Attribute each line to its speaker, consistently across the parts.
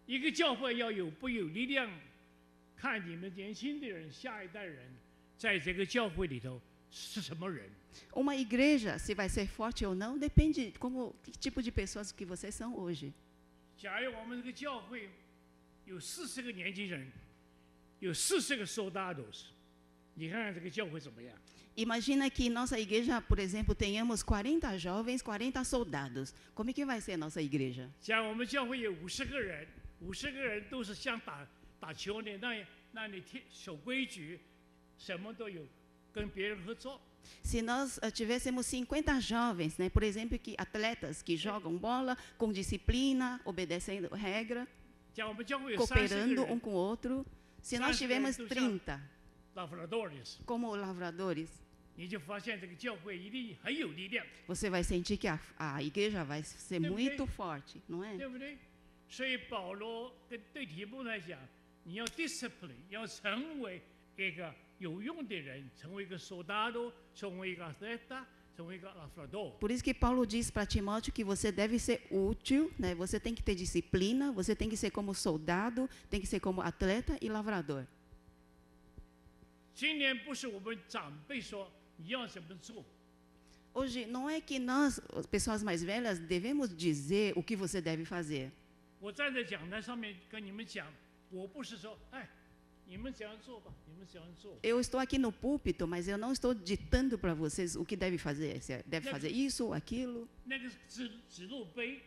Speaker 1: 一个教会要有不有力量，看你们年轻的人、下一代人在这个教会里头是什么人。
Speaker 2: Uma igreja, se vai ser forte ou não, depende como que tipo de pessoas que vocês são hoje.
Speaker 1: 假如我们这个教会有40个年轻人，有40个 soldados， 你看看这个教会怎么样？
Speaker 2: Imagina que nossa igreja, por exemplo, tenhamos 40 jovens, 40 soldados. Como é que vai ser nossa igreja?
Speaker 1: 假如我们教会有50个人，50个人都是像打球的，那你守规矩，什么都有，跟别人合作。
Speaker 2: Se nós tivéssemos 50 jovens, né, por exemplo, atletas que jogam bola com disciplina, obedecendo regra,
Speaker 1: 假如我们教会有30个
Speaker 2: cooperando
Speaker 1: 人
Speaker 2: com o outro, se nós
Speaker 1: 30
Speaker 2: tivermos
Speaker 1: 人都像
Speaker 2: 30
Speaker 1: ，lavradores，
Speaker 2: como lavradores,
Speaker 1: 你就发现这个教会一定很有力量，
Speaker 2: você vai sentir que a igreja vai ser
Speaker 1: Não
Speaker 2: muito
Speaker 1: tem.
Speaker 2: forte, não é?
Speaker 1: 对不对？所以保罗对提摩来讲，你要 discipline， 要成为一个有用的人，成为一个 soldado， 成为一个 atleta， 成为一个 lavrador。
Speaker 2: Por isso que Paulo diz para Timóteo que você deve ser útil, né? Você tem que ter disciplina, você tem que ser como soldado, tem que ser como atleta e lavrador.
Speaker 1: 今年不是我们长辈说你要怎么做，
Speaker 2: Hoje, não é que nós, as pessoas mais velhas, devemos dizer o que você deve fazer.
Speaker 1: 我站在讲台上面跟你们讲，我不是说，哎，你们怎样做吧，你们怎样做。
Speaker 2: Eu estou aqui no púlpito, mas eu não estou ditando para vocês o que deve fazer. Se deve fazer isso, aquilo.
Speaker 1: 那个指路碑，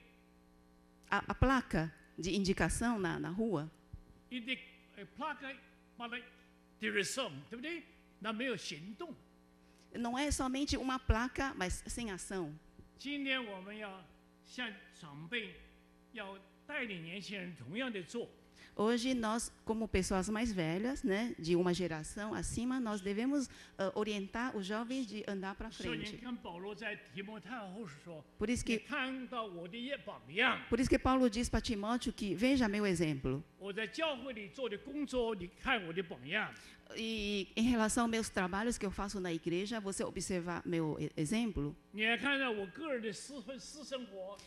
Speaker 2: A placa de indicação na rua,
Speaker 1: 你得placa把它 direction， 对不对？那没有行动。
Speaker 2: não é somente uma placa, mas sem ação.
Speaker 1: 今天我们要向长辈要带领年轻人同样的做。
Speaker 2: Hoje, nós, como pessoas mais velhas, né, de uma geração acima, nós devemos orientar os jovens de andar para
Speaker 1: 所以你
Speaker 2: frente.
Speaker 1: 看保罗在提摩太后书说
Speaker 2: Por isso
Speaker 1: 你
Speaker 2: que,
Speaker 1: 看到我的榜样，
Speaker 2: por isso que Paulo diz para Timóteo que veja meu exemplo.
Speaker 1: 我在教会里做的工作，你看我的榜样。
Speaker 2: E em relação aos meus trabalhos que eu faço na igreja, você observar meu exemplo.
Speaker 1: 你还看到我个人的私生活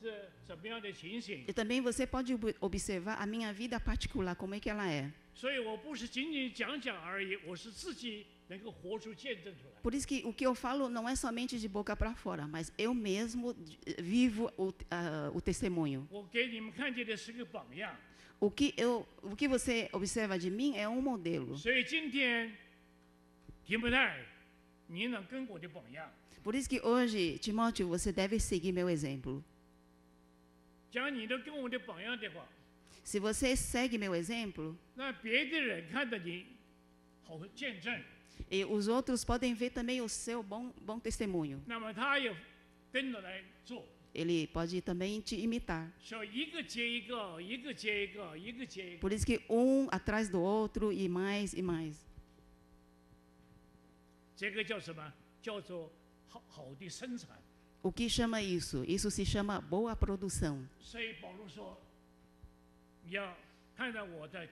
Speaker 1: 是怎么样的情形。
Speaker 2: E também você pode observar a minha vida particular, como é que ela é.
Speaker 1: 所以我不是仅仅讲讲而已，我是自己能够活出见证出来。
Speaker 2: Por isso que o que eu falo não é somente de boca para fora, mas eu mesmo vivo o testemunho.
Speaker 1: 我给你们看见的是个榜样。
Speaker 2: O que você observa de mim é um modelo.
Speaker 1: 所以今天提摩太，你能跟我的榜样。
Speaker 2: Por isso que hoje, Timóteo, você deve seguir meu exemplo.
Speaker 1: 假如你能跟我的榜样的话，
Speaker 2: Se você segue meu exemplo,
Speaker 1: 那别的人看到你好见证，
Speaker 2: e os outros podem ver também o seu bom testemunho.
Speaker 1: 那么他也跟着来做。
Speaker 2: Ele pode também te imitar.
Speaker 1: 所以一个接一个，一个接一个，一个接一个。
Speaker 2: Por isso que atrás do outro e mais e mais.
Speaker 1: 这个叫什么？叫做好的生产。
Speaker 2: O que chama isso? Isso se chama boa produção.
Speaker 1: 所以保罗说，你要看到我在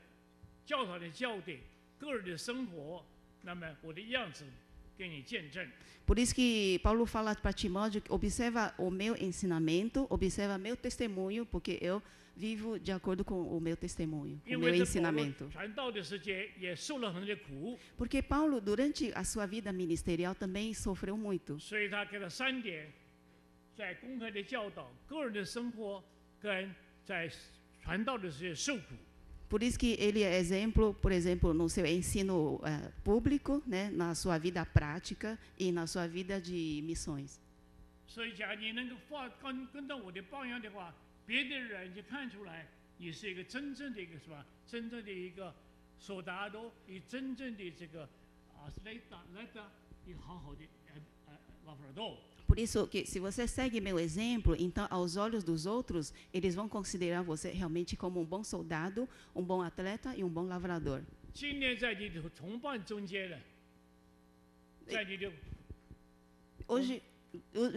Speaker 1: 教堂的教导、个人的生活，那么我的样子给你见证。
Speaker 2: Por isso que Paulo fala para Timóteo, observa o meu ensinamento, observa meu testemunho, porque eu vivo de acordo com o meu testemunho, o
Speaker 1: 因
Speaker 2: meu
Speaker 1: 为在保罗
Speaker 2: ensinamento.
Speaker 1: 传道的时间也受了很多的苦，
Speaker 2: Porque Paulo, durante a sua vida ministerial, também sofreu muito.
Speaker 1: 所以他给了3点：在公开的教导、个人的生活，跟在传道的时间受苦。
Speaker 2: Por isso que ele é exemplo, por exemplo, no seu ensino público, né, na sua vida prática e na sua vida de missões.
Speaker 1: 所以，假如你能够跟到我的榜样的话，别的人就看出来你是一个真正的一个什么？真正的一个索达多，你真正的这个雷达，你好好的拉弗尔多。
Speaker 2: Por isso que se você segue meu exemplo, então aos olhos dos outros, eles vão considerar você realmente como um bom soldado, um bom atleta e um bom lavrador.
Speaker 1: 今年在你的同伴中间呢，在你的
Speaker 2: Hoje,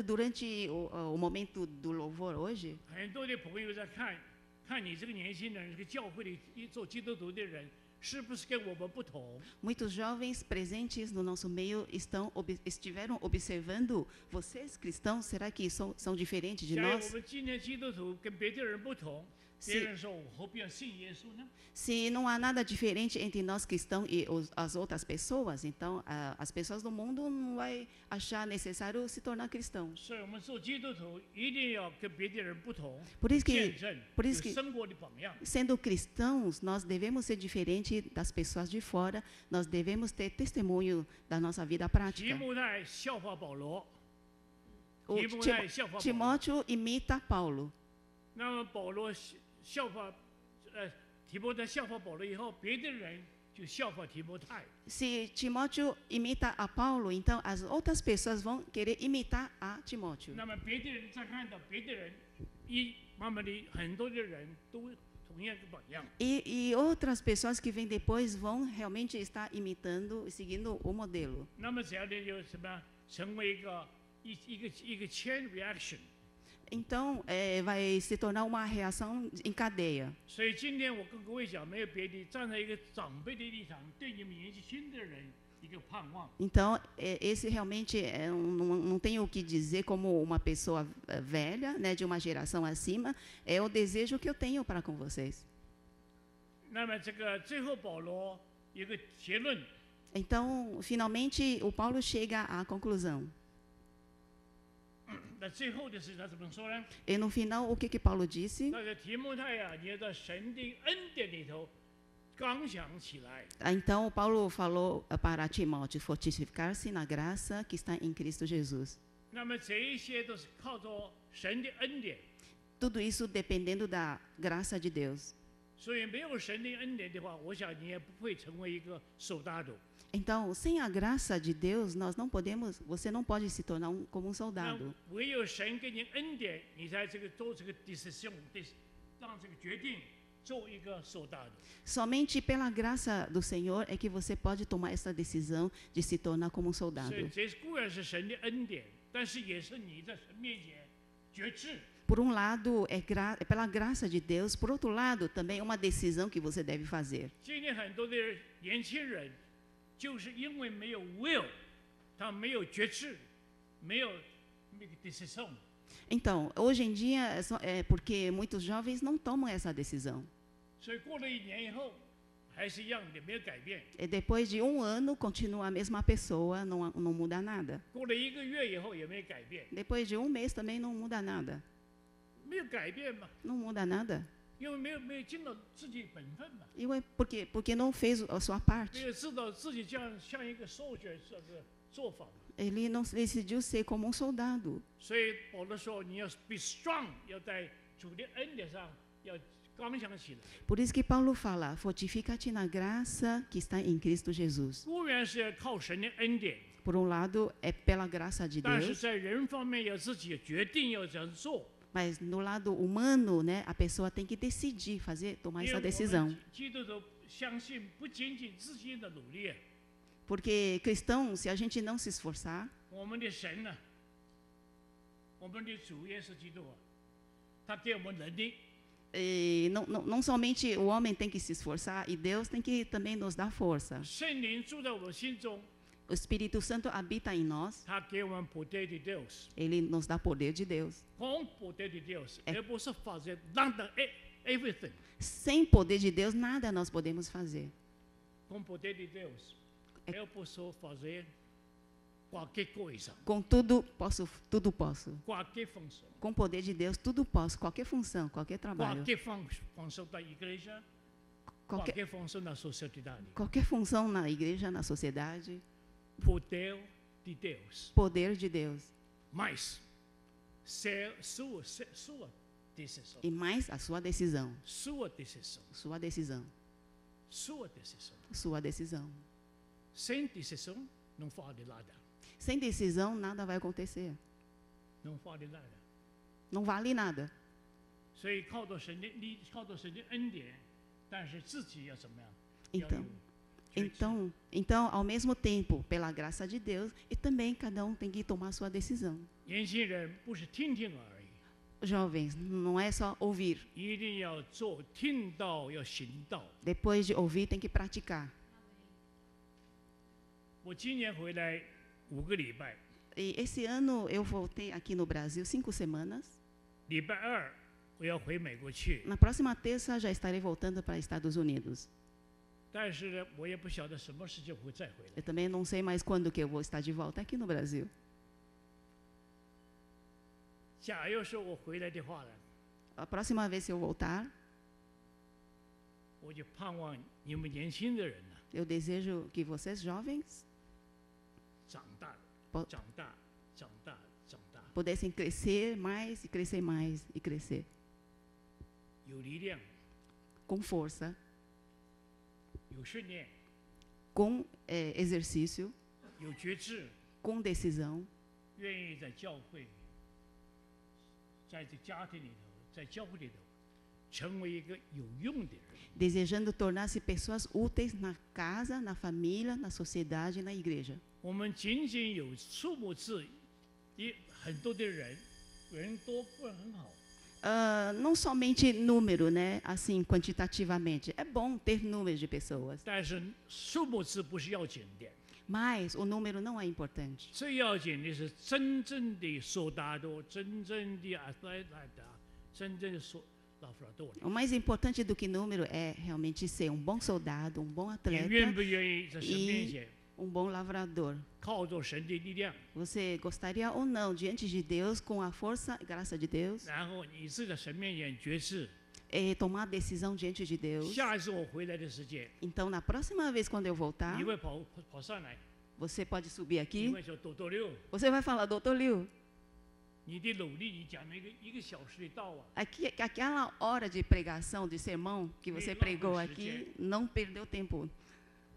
Speaker 2: durante o momento do louvor hoje,
Speaker 1: 很多的朋友在看你这个年轻人，这个教会里做基督徒的人，是不是跟我们不同？
Speaker 2: Muitos jovens presentes no nosso meio estiveram observando vocês cristãos, será que são diferentes de
Speaker 1: 假如我
Speaker 2: nós?
Speaker 1: 们今天基督徒跟别的人不同，别人说我何必要信耶稣呢？
Speaker 2: Se não há nada diferente entre nós cristãos e as outras pessoas, então as pessoas do mundo não vai achar necessário se tornar cristãos.
Speaker 1: 所以我们做基督徒一定要跟别的人不同，
Speaker 2: Por isso
Speaker 1: 见
Speaker 2: que,
Speaker 1: 证
Speaker 2: por
Speaker 1: 有
Speaker 2: isso que
Speaker 1: 生活的榜样。
Speaker 2: sendo cristãos, nós devemos ser diferentes das pessoas de fora, nós devemos ter testemunho da nossa vida
Speaker 1: 提
Speaker 2: prática.
Speaker 1: 摩太效法保罗，
Speaker 2: O
Speaker 1: 提摩太效法保罗。
Speaker 2: Timóteo imita Paulo.
Speaker 1: 那么保罗效法，提摩太效法保罗以后，别的人就效法提摩太。
Speaker 2: Se Timóteo imita a Paulo, então as outras pessoas vão querer imitar a Timóteo.
Speaker 1: 那么别的人再看到别的人，慢慢的很多的人都同样的榜样。
Speaker 2: E outras pessoas que vêm depois vão realmente estar imitando e seguindo o modelo.
Speaker 1: 那么这样的就什么，成为一个 chain reaction。
Speaker 2: Então, vai se tornar uma reação em cadeia.
Speaker 1: 所以今天我跟各位讲，没有别的，站在一个长辈的立场，对你们年纪轻的人一个盼望。
Speaker 2: Então, esse realmente não tenho o que dizer como uma pessoa velha, né, de uma geração acima, é o desejo que eu tenho para com vocês.
Speaker 1: 那么这个最后保罗有个结论，
Speaker 2: Então, finalmente, o Paulo chega à conclusão.
Speaker 1: 那最后的是他怎么说呢？
Speaker 2: E no final, o que Paulo disse?
Speaker 1: 那个提摩太啊，你要在神的恩典里头刚强起来。
Speaker 2: Então, Paulo falou para Timóteo fortificar-se na graça que está em Cristo Jesus.
Speaker 1: 那么这一些都是靠着神的恩典，
Speaker 2: Tudo isso dependendo da graça de Deus.
Speaker 1: 所以没有神的恩典的话，我想你也不会成为一个手大的。
Speaker 2: Então, sem a graça de Deus, você não pode se tornar como um
Speaker 1: 那
Speaker 2: soldado.
Speaker 1: 唯有神给你恩典，你才做这个 decision， 让这个决定做一个手大的。
Speaker 2: Somente pela graça do Senhor é que você pode tomar essa decisão de se tornar como um
Speaker 1: 所
Speaker 2: soldado.
Speaker 1: 以这固然是神的恩典，但是也是你在神面前决志。
Speaker 2: Por um lado, é pela graça de Deus, por outro lado, também é uma decisão que você deve fazer.
Speaker 1: 今天很多的年轻人，就是因为没有 will， 他没有决志，没有 make decision。
Speaker 2: Então, hoje em dia, é porque muitos jovens não tomam essa decisão.
Speaker 1: 所以过了1年以后，还是一样的，没有改变。
Speaker 2: E depois de um ano, continua a mesma pessoa, não muda nada.
Speaker 1: 过了1个月以后，也没有改变，
Speaker 2: Depois de um mês também não muda nada.
Speaker 1: 没有改变嘛，
Speaker 2: Não muda nada.
Speaker 1: 因为没有尽到自己本分嘛，
Speaker 2: Porque não fez a sua parte.
Speaker 1: 没有知道自己像一个soldier这个做法嘛。
Speaker 2: Ele não decidiu ser como um soldado.
Speaker 1: 所以保罗说，你要 be strong， 要在主的恩典上要刚强起来。
Speaker 2: Por isso que Paulo fala, fortifica-te na graça que está em Cristo Jesus.
Speaker 1: 固然是要靠神的恩典，
Speaker 2: Por um lado, é pela graça de
Speaker 1: 但是
Speaker 2: Deus,
Speaker 1: 在人方面要自己决定要这样做。
Speaker 2: mas no lado humano, né, a pessoa tem que decidir, tomar
Speaker 1: 因
Speaker 2: essa
Speaker 1: 为我
Speaker 2: decisão.
Speaker 1: 们基督徒相信，不仅仅自己的努力，
Speaker 2: Porque cristão, se a gente não se esforçar,
Speaker 1: 我们的神呢、我们的主耶稣基督啊，他给我们能力，
Speaker 2: não somente o homem tem que se esforçar, e Deus tem que também nos dar força.
Speaker 1: 圣灵住在我们心中，
Speaker 2: O Espírito Santo habita em nós,
Speaker 1: 他给我们 poder de Deus，
Speaker 2: ele nos dá poder de Deus.
Speaker 1: com poder de Deus， 而不是发现让的 everything，
Speaker 2: Sem poder de Deus, nada nós podemos fazer.
Speaker 1: com poder de Deus， 而不是发现qualquer coisa，
Speaker 2: Com tudo posso.
Speaker 1: qualquer função，
Speaker 2: Com o poder de Deus, tudo posso. Qualquer função, qualquer trabalho,
Speaker 1: qualquer função da igreja， qualquer função da sociedade，
Speaker 2: qualquer função na igreja, na sociedade,
Speaker 1: poder de Deus，
Speaker 2: poder de Deus.
Speaker 1: mas sua decisão，
Speaker 2: E mais a sua decisão,
Speaker 1: sua decisão，
Speaker 2: sua decisão,
Speaker 1: sua decisão，
Speaker 2: sua decisão.
Speaker 1: sem decisão não vale nada，
Speaker 2: Sem decisão, nada vai acontecer.
Speaker 1: não vale nada。
Speaker 2: Não vale nada.
Speaker 1: 所以靠着神的恩典，但是自己要怎么样？要
Speaker 2: Então,
Speaker 1: 有决志
Speaker 2: então, ao mesmo tempo, pela graça de Deus, e também cada um tem que tomar sua decisão.
Speaker 1: 年轻人不是听听而已，
Speaker 2: Jovens, não é só ouvir.
Speaker 1: 一定要做，听到要行道。
Speaker 2: Depois de ouvir, tem que praticar.
Speaker 1: 我今年回来5个礼拜，
Speaker 2: E esse ano eu voltei aqui no Brasil 5 semanas.
Speaker 1: 礼拜2我要回美国去，
Speaker 2: Na próxima terça já estarei voltando para Estados Unidos.
Speaker 1: 但是呢，我也不晓得什么时间会再回来。
Speaker 2: Eu também não sei mais quando que eu vou estar de volta aqui no Brasil.
Speaker 1: 假如说我回来的话呢，
Speaker 2: A próxima vez que eu voltar,
Speaker 1: 我就盼望你们年轻的人呢，
Speaker 2: eu desejo que vocês jovens
Speaker 1: 长大，
Speaker 2: Po-
Speaker 1: 长大，长大，长大，
Speaker 2: pudessem crescer mais e crescer mais e crescer
Speaker 1: 有力量，
Speaker 2: com força,
Speaker 1: 有训练，
Speaker 2: com exercício,
Speaker 1: 有觉志，
Speaker 2: com decisão,
Speaker 1: 愿意在教会，在这家庭里头，在教会里头，成为一个有用的人。
Speaker 2: desejando tornar-se pessoas úteis na casa, na família, na sociedade e na igreja.
Speaker 1: 我们仅仅有数目字，也很多的人，人多不是很好，
Speaker 2: Não somente número, né? Assim, quantitativamente. É bom ter números de pessoas,
Speaker 1: 但是数目字不是要紧的，
Speaker 2: mas o número não é importante.
Speaker 1: 最要紧的是真正的索达多，真正的阿塞拉达，真正的索拉弗拉多里。
Speaker 2: O mais importante do que número é realmente ser um bom soldado, um bom
Speaker 1: 你
Speaker 2: atleta
Speaker 1: 愿不愿意在神面前
Speaker 2: um bom lavrador.
Speaker 1: 靠着神的力量，
Speaker 2: Você gostaria ou não, diante de Deus, com a força e graça de Deus,
Speaker 1: 然后你是在神面前决志？
Speaker 2: tomar decisão diante de Deus?
Speaker 1: 下一次我回来的时间，
Speaker 2: Então, na próxima vez quando eu voltar,
Speaker 1: 你会跑上来，
Speaker 2: você pode subir
Speaker 1: 你
Speaker 2: aqui,
Speaker 1: 会说多六，
Speaker 2: você vai falar, Doutor Liu,
Speaker 1: 你的努力，你讲了一个小时的道啊，
Speaker 2: aquela hora de pregação, de sermão que você pregou aqui, não perdeu tempo,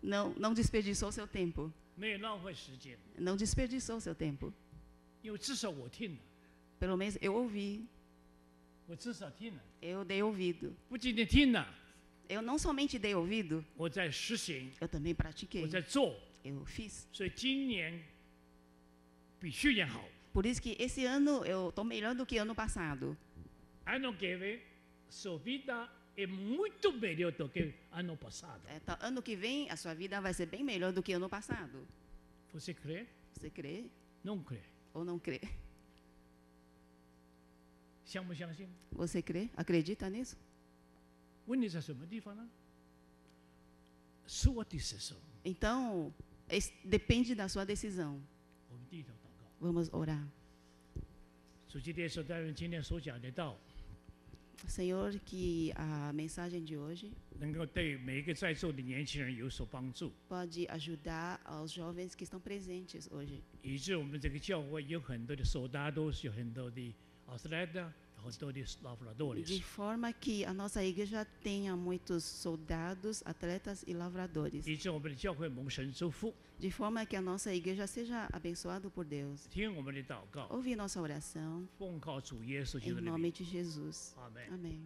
Speaker 2: não desperdiçou seu tempo,
Speaker 1: 没有浪费时间，
Speaker 2: não desperdiçou seu tempo.
Speaker 1: 因为至少我听了，
Speaker 2: Pelo menos eu ouvi,
Speaker 1: 我至少听了，
Speaker 2: eu dei ouvido.
Speaker 1: 不仅仅听了，
Speaker 2: Eu não somente dei ouvido,
Speaker 1: 我在实行，
Speaker 2: eu também pratiquei,
Speaker 1: 我在做，
Speaker 2: eu fiz.
Speaker 1: 所以今年比去年好。
Speaker 2: Por isso que esse ano eu estou melhor do que ano passado.
Speaker 1: Ano que vem, sua vida é muito melhor do que ano passado.
Speaker 2: Ano que vem a sua vida vai ser bem melhor do que ano passado.
Speaker 1: Você crê?
Speaker 2: Você crê
Speaker 1: Não crê?
Speaker 2: ou não crê?
Speaker 1: 相不相信？
Speaker 2: Você crê? Acredita nisso?
Speaker 1: 问题在什么地方呢？是我的时候，
Speaker 2: Então, depende da sua decisão.
Speaker 1: 我们低头祷告。
Speaker 2: Vamos orar.
Speaker 1: 主基督所带领今天所讲的道，
Speaker 2: Senhor, que a mensagem de hoje
Speaker 1: 能够对每一个在座的年轻人有所帮助，
Speaker 2: pode ajudar aos jovens que estão presentes hoje.
Speaker 1: 以致我们这个教会有很多的soldados，有很多的阿斯莱达，很多的拉弗拉多
Speaker 2: De
Speaker 1: 里，
Speaker 2: forma que a nossa igreja tenha muitos soldados, atletas e lavradores.
Speaker 1: 以致我们的教会蒙神祝福。
Speaker 2: De forma que a nossa igreja seja abençoada por Deus.
Speaker 1: 听我们的祷告，
Speaker 2: Ouve nossa oração,
Speaker 1: 奉靠主耶稣基
Speaker 2: em
Speaker 1: 督的名
Speaker 2: nome，de Jesus.
Speaker 1: 阿门。
Speaker 2: Amém.